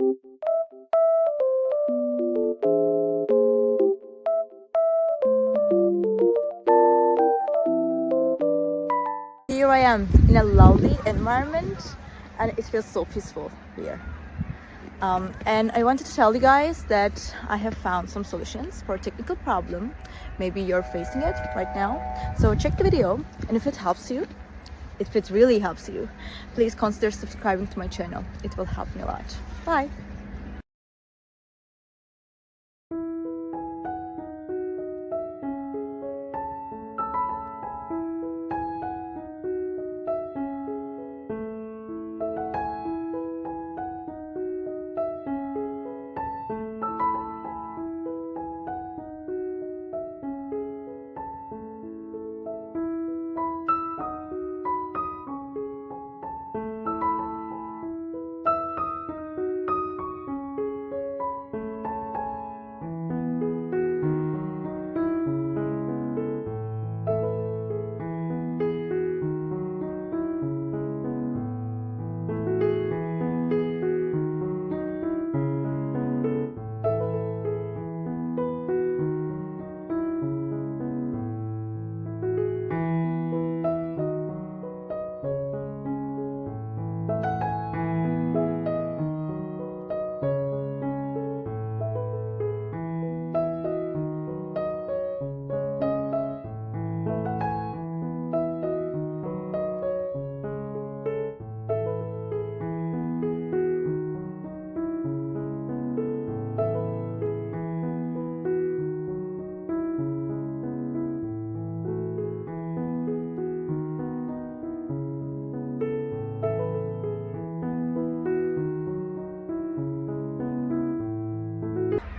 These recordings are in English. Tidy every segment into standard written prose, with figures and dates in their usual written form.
Here I am in a lovely environment and it feels so peaceful here. And I wanted to tell you guys that I have found some solutions for a technical problem. Maybe you're facing it right now. So check the video, and if it helps you, if it really helps you, please consider subscribing to my channel. It will help me a lot. Bye!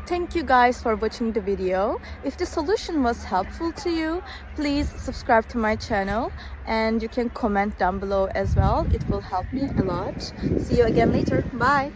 Thank you guys for watching the video. If the solution was helpful to you, please subscribe to my channel and you can comment down below as well. It will help me a lot. See you again later. Bye!